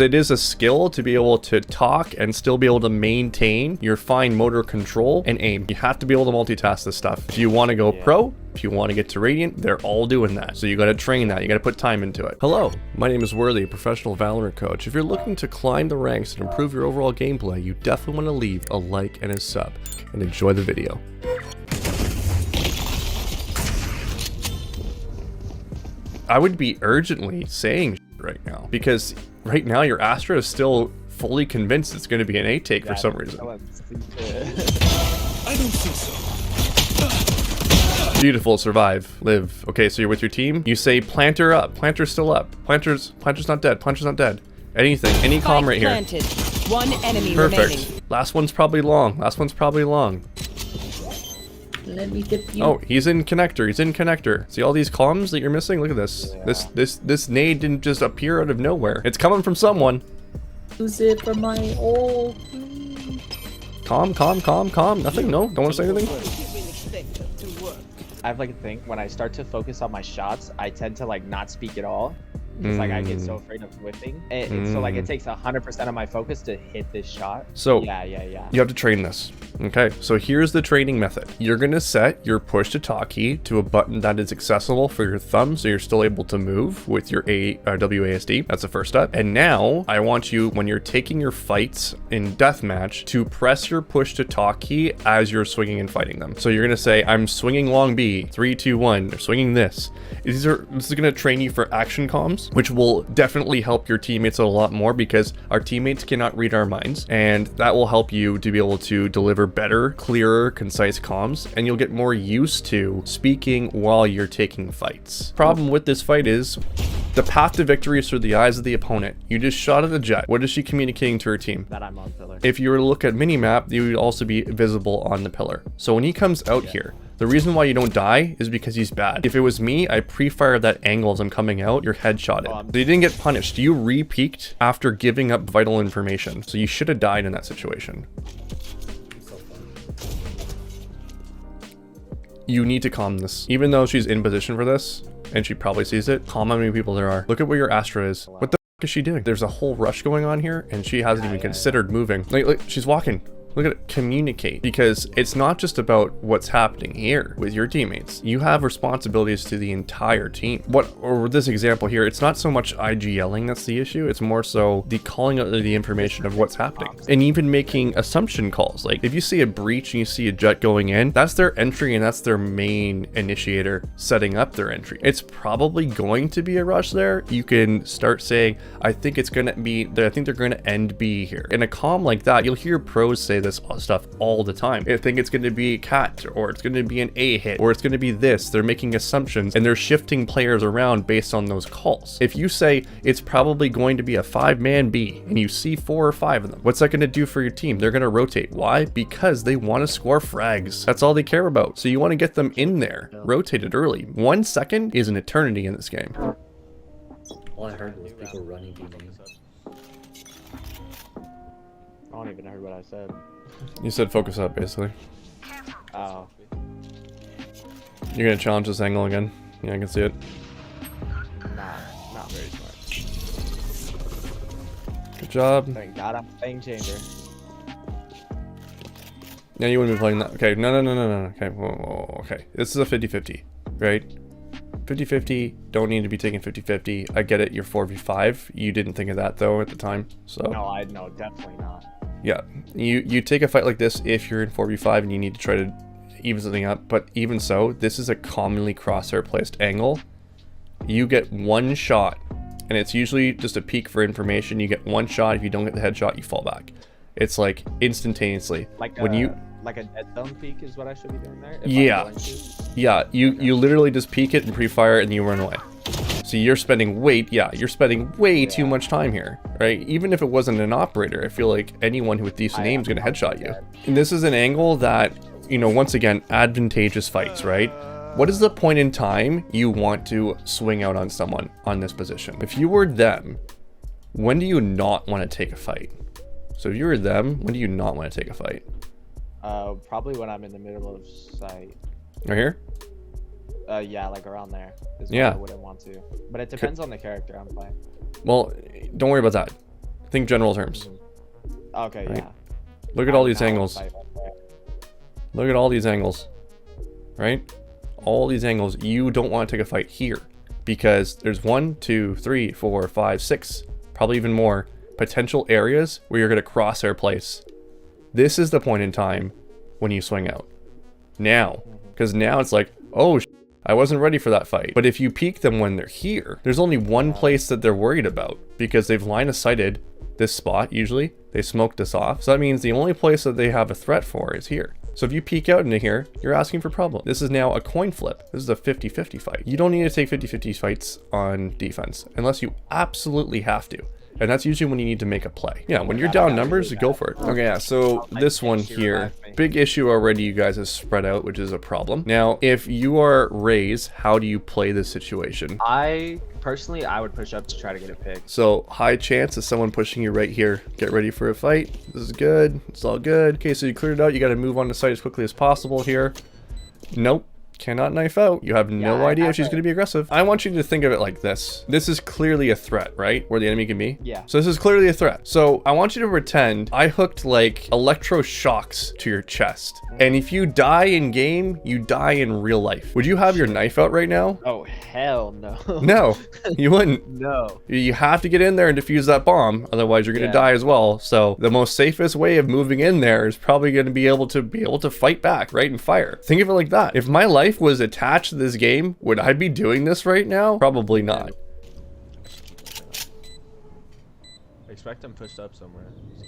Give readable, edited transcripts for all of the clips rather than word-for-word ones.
It is a skill to be able to talk and still be able to maintain your fine motor control and aim. You have to be able to multitask this stuff. If you want to go pro, if you want to get to Radiant, they're all doing that. So you got to train that. You got to put time into it. Hello, my name is Worthy, a professional Valorant coach. If you're looking to climb the ranks and improve your overall gameplay, you definitely want to leave a like and a sub and enjoy the video. I would be urgently saying right now, because right now your Astra is still fully convinced it's going to be an A take for some reason. I don't think so. Beautiful, survive, live. Okay, so you're with your team. You say planter up. Planter's still up. Planter's not dead. Planter's not dead. Anything, any comm right here. Planted. One enemy Perfect. remaining. Last one's probably long. Last one's probably long. Let me get you. Oh, he's in connector. He's in connector. See all these comms that you're missing? Look at this. Yeah. This nade didn't just appear out of nowhere. It's coming from someone. Use it for my ult. Calm. Nothing. No, don't want to say anything. I have like a thing, when I start to focus on my shots, I tend to like not speak at all. It's like I get so afraid of whiffing. So like it takes 100% of my focus to hit this shot. So yeah. You have to train this. Okay, so here's the training method. You're gonna set your push to talk key to a button that is accessible for your thumb, so you're still able to move with your WASD. That's the first step. And now I want you, when you're taking your fights in deathmatch, to press your push to talk key as you're swinging and fighting them. So you're gonna say, I'm swinging long B, 3, 2, 1, or swinging this. This is gonna train you for action comms, which will definitely help your teammates a lot more, because our teammates cannot read our minds, and that will help you to be able to deliver better, clearer, concise comms, and you'll get more used to speaking while you're taking fights. Problem with this fight is the path to victory is through the eyes of the opponent. You just shot at the jet. What is she communicating to her team? That I'm on pillar. If you were to look at minimap, you would also be visible on the pillar. So when he comes out here, the reason why you don't die is because he's bad. If it was me, I pre-fired that angle as I'm coming out, you're headshotted. So you didn't get punished. You re-peeked after giving up vital information. So you should have died in that situation. You need to calm this. Even though she's in position for this, and she probably sees it, calm how many people there are. Look at where your Astra is. What the f is she doing? There's a whole rush going on here, and she hasn't even considered moving. Like, she's walking. Look at it, communicate, because it's not just about what's happening here with your teammates. You have responsibilities to the entire team. Or this example here, it's not so much IGLing that's the issue, it's more so the calling out the information of what's happening. And even making assumption calls. Like if you see a breach and you see a jet going in, that's their entry and that's their main initiator setting up their entry. It's probably going to be a rush there. You can start saying, I think they're gonna end B here. In a comm like that, you'll hear pros say this stuff all the time. I think it's going to be cat, or it's going to be an A hit, or it's going to be this. They're making assumptions and they're shifting players around based on those calls. If you say it's probably going to be a 5-man B and you see 4 or 5 of them, what's that going to do for your team? They're going to rotate. Why? Because they want to score frags. That's all they care about. So you want to get them in there, rotated early. 1 second is an eternity in this game. All I heard was people running behind me. I don't even know what I said. You said focus up, basically. Oh. You're going to challenge this angle again. Yeah, I can see it. Nah, not very smart. Good job. Thank God I'm playing chamber. Yeah, you wouldn't be playing that. Okay, no. Okay, whoa. Okay, this is a 50-50, right? 50-50, don't need to be taking 50-50. I get it, you're 4v5. You didn't think of that, though, at the time, so... No, definitely not. Yeah, you take a fight like this if you're in 4v5 and you need to try to even something up, but even so, this is a commonly crosshair placed angle. You get 1 shot, and it's usually just a peek for information. You get 1 shot. If you don't get the headshot, you fall back. It's like instantaneously. Like when like a dead zone peek is what I should be doing there? Yeah, you literally just peek it and pre-fire and you run away. So you're spending way too much time here, right? Even if it wasn't an operator, I feel like anyone with decent aim is going to headshot you. And this is an angle that, you know, once again, advantageous fights, right? What is the point in time you want to swing out on someone on this position? If you were them, when do you not want to take a fight? So if you were them, when do you not want to take a fight? Probably when I'm in the middle of sight. Right here? Yeah, like around there. Is Yeah. I wouldn't want to. But it depends on the character I'm playing. Well, don't worry about that. Think general terms. Okay, Right. yeah. Look at all these Now angles. it's like, okay. Look at all these angles, right? All these angles. You don't want to take a fight here because there's 1, 2, 3, 4, 5, 6, probably even more potential areas where you're going to crosshair place. This is the point in time when you swing out. Now, because now it's like, oh, I wasn't ready for that fight. But if you peek them when they're here, there's only one place that they're worried about because they've line of sighted this spot usually. They smoked this off. So that means the only place that they have a threat for is here. So if you peek out into here, you're asking for problem. This is now a coin flip. This is a 50-50 fight. You don't need to take 50-50 fights on defense unless you absolutely have to. And that's usually when you need to make a play. Yeah, when you're down numbers, go for it. Okay, yeah, so this one here, big issue already you guys have spread out, which is a problem. Now, if you are Raze, how do you play this situation? Personally, I would push up to try to get a pick. So high chance of someone pushing you right here. Get ready for a fight. This is good. It's all good. Okay, so you cleared it out. You got to move on the site as quickly as possible here. Nope. Cannot knife out. You have no idea if she's going to be aggressive. I want you to think of it like this. This is clearly a threat, right? Where the enemy can be. Yeah. So this is clearly a threat. So I want you to pretend I hooked like electroshocks to your chest. And if you die in game, you die in real life. Would you have your knife out right now? Oh, hell no. No, you wouldn't. No. You have to get in there and defuse that bomb. Otherwise you're going to die as well. So the most safest way of moving in there is probably going to be able to fight back, right? And fire. Think of it like that. If my life was attached to this game, would I be doing this right now? Probably not. Expect him pushed up somewhere.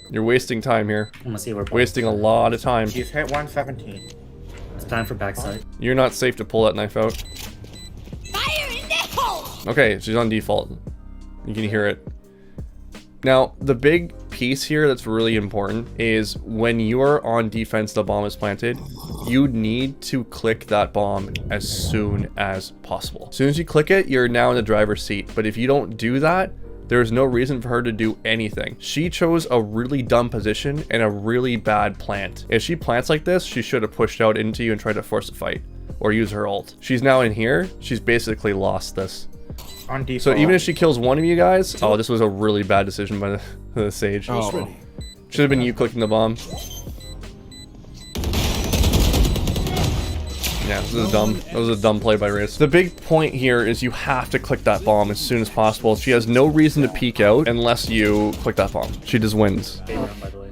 You're wasting time here. I'm gonna see where Wasting a lot of time. He's hit 117. It's time for backside. You're not safe to pull that knife out. Fire in the hole! Okay, she's on default. You can hear it. Now, the big piece here that's really important is when you are on defense, the bomb is planted, you need to click that bomb as soon as possible. As soon as you click it, you're now in the driver's seat. But if you don't do that, there's no reason for her to do anything. She chose a really dumb position and a really bad plant. If she plants like this, she should have pushed out into you and tried to force a fight or use her ult. She's now in here. She's basically lost this. On default. So even if she kills one of you guys, oh, this was a really bad decision by the Sage. Oh. Should have been you clicking the bomb. Yeah, this is dumb. That was a dumb play by Raze. The big point here is you have to click that bomb as soon as possible. She has no reason to peek out unless you click that bomb. She just wins. By the way.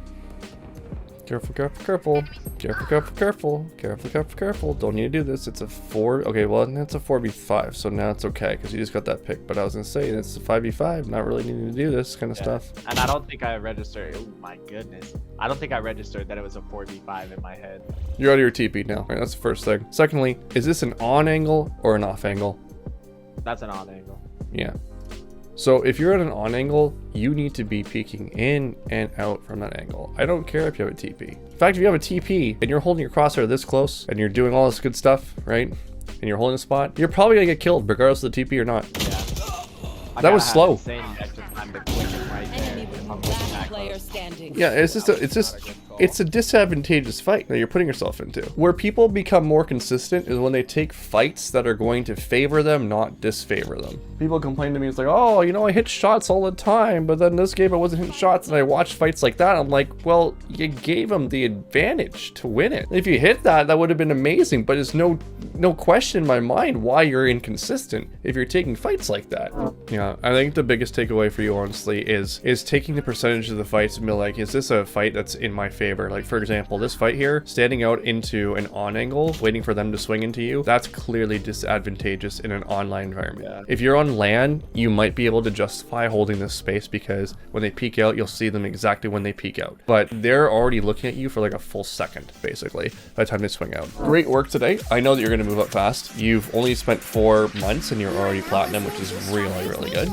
Careful, careful, careful. Careful, careful, careful. Careful, careful, careful. Don't need to do this. It's a 4. Okay, well, it's a 4v5, so now it's okay because you just got that pick. But I was going to say, it's a 5v5. Not really needing to do this kind of stuff. And I don't think I registered. Oh my goodness. I don't think I registered that it was a 4v5 in my head. You're out of your TP now. All right, that's the first thing. Secondly, is this an on angle or an off angle? That's an on angle. Yeah. So if you're at an on angle, you need to be peeking in and out from that angle. I don't care if you have a TP. In fact, if you have a TP and you're holding your crosshair this close and you're doing all this good stuff, right? And you're holding a spot, you're probably gonna get killed regardless of the TP or not. Yeah. That was slow. Yeah, it's a disadvantageous fight that you're putting yourself into. Where people become more consistent is when they take fights that are going to favor them, not disfavor them. People complain to me, it's like, oh, you know, I hit shots all the time, but then this game I wasn't hitting shots, and I watched fights like that. I'm like, well, you gave them the advantage to win it. If you hit that, that would have been amazing, but it's no question in my mind why you're inconsistent if you're taking fights like that. Yeah, I think the biggest takeaway for you, honestly, is taking the percentage of the fights and be like, is this a fight that's in my favor? Like, for example, this fight here, standing out into an on angle, waiting for them to swing into you, that's clearly disadvantageous in an online environment. Yeah. If you're on LAN, you might be able to justify holding this space because when they peek out, you'll see them exactly when they peek out. But they're already looking at you for like a full second, basically, by the time they swing out. Great work today. I know that you're going to move up fast. You've only spent 4 months and you're already platinum, which is really, really good.